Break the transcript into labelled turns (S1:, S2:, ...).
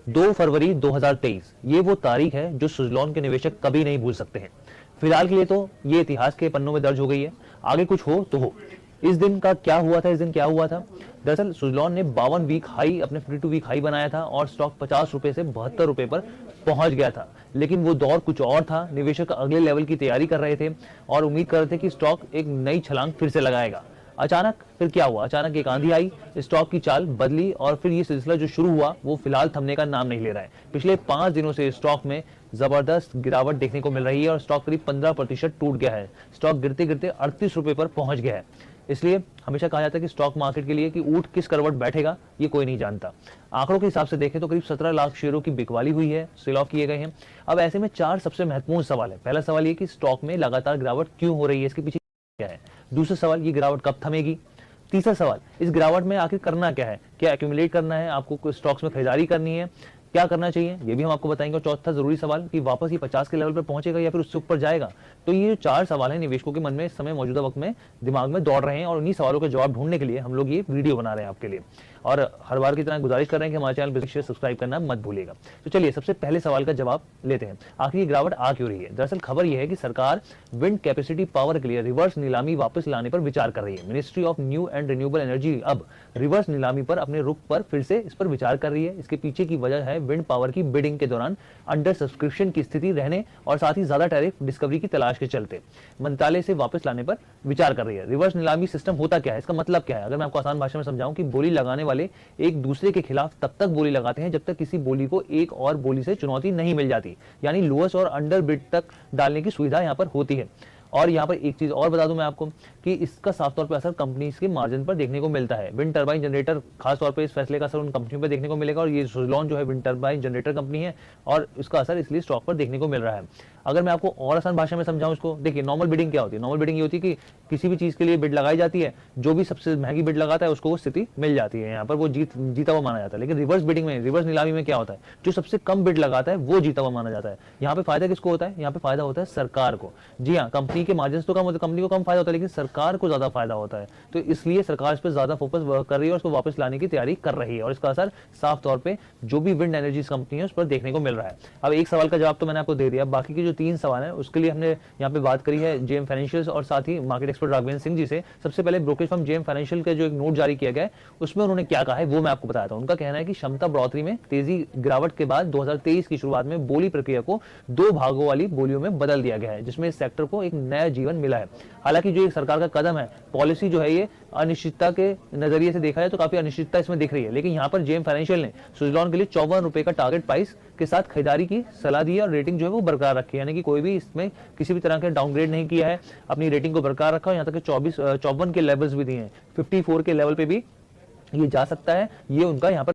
S1: 2 फरवरी 2023 ये वो तारीख है जो सुजलॉन के निवेशक कभी नहीं भूल सकते हैं। फिलहाल के लिए तो ये इतिहास के पन्नों में दर्ज हो गई है, आगे कुछ हो तो हो। इस दिन का क्या हुआ था, इस दिन क्या हुआ था? दरअसल सुजलॉन ने 52 वीक हाई, अपने 52 वीक हाई बनाया था और स्टॉक 50 रुपए से 72 रुपए पर पहुंच गया था। लेकिन वो दौर कुछ और था, निवेशक अगले लेवल की तैयारी कर रहे थे और उम्मीद कर रहे थे कि स्टॉक एक नई छलांग फिर से लगाएगा। अचानक फिर क्या हुआ? अचानक एक आंधी आई, स्टॉक की चाल बदली और फिर ये सिलसिला जो शुरू हुआ वो फिलहाल थमने का नाम नहीं ले रहा है। पिछले 5 दिनों से स्टॉक में जबरदस्त गिरावट देखने को मिल रही है और स्टॉक करीब 15% टूट गया है। स्टॉक गिरते गिरते 38 रुपए पर पहुंच गया है। इसलिए हमेशा कहा जाता है कि स्टॉक मार्केट के लिए कि ऊंट किस करवट बैठेगा ये कोई नहीं जानता। आंकड़ों के हिसाब से देखें तो करीब 17 लाख शेयरों की बिकवाली हुई है, सेल ऑफ किए गए हैं। अब ऐसे में 4 सबसे महत्वपूर्ण सवाल है। पहला सवाल ये कि स्टॉक में लगातार गिरावट क्यों हो रही है, इसके पीछे क्या है? दूसरा सवाल, ये गिरावट कब थमेगी? तीसरा सवाल, इस गिरावट में आखिर करना क्या है? क्या एक्यूमुलेट करना है, आपको स्टॉक्स में खरीदारी करनी है, क्या करना चाहिए ये भी हम आपको बताएंगे। और चौथा जरूरी सवाल कि वापस ये 50 के लेवल पर पहुंचेगा या फिर उससे ऊपर जाएगा। तो ये जो 4 सवाल हैं निवेशकों के मन में इस समय मौजूदा वक्त में दिमाग में दौड़ रहे हैं और उन्हीं सवालों के जवाब ढूंढने के लिए हम लोग ये वीडियो बना रहे हैं आपके लिए। और हर बार की तरह गुजारिश कर रहे हैं कि हमारे चैनल बिजनेस शेयर सब्सक्राइब करना मत भूलिएगा। तो चलिए सबसे पहले सवाल का जवाब लेते हैं, आखिर ये गिरावट आ क्यों रही है? दरअसल खबर यह है कि सरकार विंड कैपेसिटी पावर के लिए रिवर्स नीलामी वापस लाने पर विचार कर रही है। Ministry of new and renewable energy अब रिवर्स नीलामी पर अपने रुख पर फिर से इस पर विचार कर रही है। इसके पीछे की वजह है विंड पावर की बिडिंग के दौरान अंडर सब्सक्रिप्शन की स्थिति रहने और साथ ही ज्यादा टैरिफ डिस्कवरी की तलाश के चलते मंत्रालय से वापस लाने पर विचार कर रही है। रिवर्स नीलामी सिस्टम होता क्या है, इसका मतलब क्या है? अगर मैं आपको आसान भाषा में समझाऊं कि बोली लगाने वाले एक दूसरे के खिलाफ तब तक बोली लगाते हैं जब तक किसी बोली को एक और बोली से चुनौती नहीं मिल जाती, यानी लोअर्स और अंडर बिड तक डालने की सुविधा यहां पर होती है। और यहाँ पर एक चीज और बता दूं मैं आपको कि इसका साफ तौर पर असर कंपनीज के मार्जिन पर देखने को मिलता है। विंड टरबाइन जनरेटर खास तौर पर इस फैसले का असर उन कंपनियों पर देखने को मिलेगा और ये सुजलॉन जो है विंड टरबाइन जनरेटर कंपनी है और इसका असर इसलिए स्टॉक पर देखने को मिल रहा है। अगर मैं आपको और आसान भाषा में समझाऊं इसको, देखिए नॉर्मल बिडिंग क्या होती है? नॉर्मल बिडिंग ये होती है कि किसी भी चीज के लिए बिड लगाई जाती है, जो भी सबसे महंगी बिड लगाता है उसको वो स्थिति मिल जाती है, यहाँ पर वो जीता हुआ माना जाता है। लेकिन रिवर्स बिडिंग में, रिवर्स नीलामी में क्या होता है? जो सबसे कम बिड लगाता है वो जीता हुआ माना जाता है। यहाँ पे फायदा किसको होता है? यहाँ पे फायदा होता है सरकार को। जी हाँ, कंपनी के मार्जिन तो कम होते, कंपनी को कम फायदा होता है, लेकिन सरकार को ज्यादा फायदा होता है। तो इसलिए सरकार इस पर ज्यादा फोकस कर रही है और उसको वापस लाने की तैयारी कर रही है और इसका असर साफ तौर पर जो भी विंड एनर्जी कंपनी है उस पर देखने को मिल रहा है। अब एक सवाल का जवाब तो मैंने आपको दे दिया, बाकी के जो 3 सवाल है उसके लिए हमने यहाँ पे बात करी है जेएम फाइनेंशियल्स और साथ ही मार्केट एक्सपर्ट राघवेंद्र सिंह जी से। सबसे पहले ब्रोकरेज फर्म जेएम फाइनेंशियल का जो एक नोट जारी किया गया है उसमें उन्होंने क्या कहा है वो मैं आपको बताया था। उनका कहना है कि क्षमता बढ़ोतरी में तेजी गिरावट के बाद 2023 की शुरुआत में बोली प्रक्रिया को 2 भागों वाली बोलियों में बदल दिया गया है, जिसमें इस सेक्टर को एक नया जीवन मिला है। हालांकि जो एक सरकार का कदम है, पॉलिसी जो है ये अनिश्चितता के नजरिए से देखा जाए तो काफी अनिश्चितता इसमें दिख रही है, लेकिन यहाँ पर जेएम फाइनेंशियल ने सुजलॉन के लिए 54 रुपए का टारगेट प्राइस के साथ खरीदारी की सलाह दी है और रेटिंग जो है वो बरकरार रखी है, यानी कि कोई भी इसमें किसी भी तरह के डाउनग्रेड नहीं किया है, अपनी रेटिंग को बरकरार रखा है। यहाँ तक कि 54 के लेवल्स भी दिए हैं, 54 के लेवल पे भी ये जा सकता है, ये उनका यहाँ पर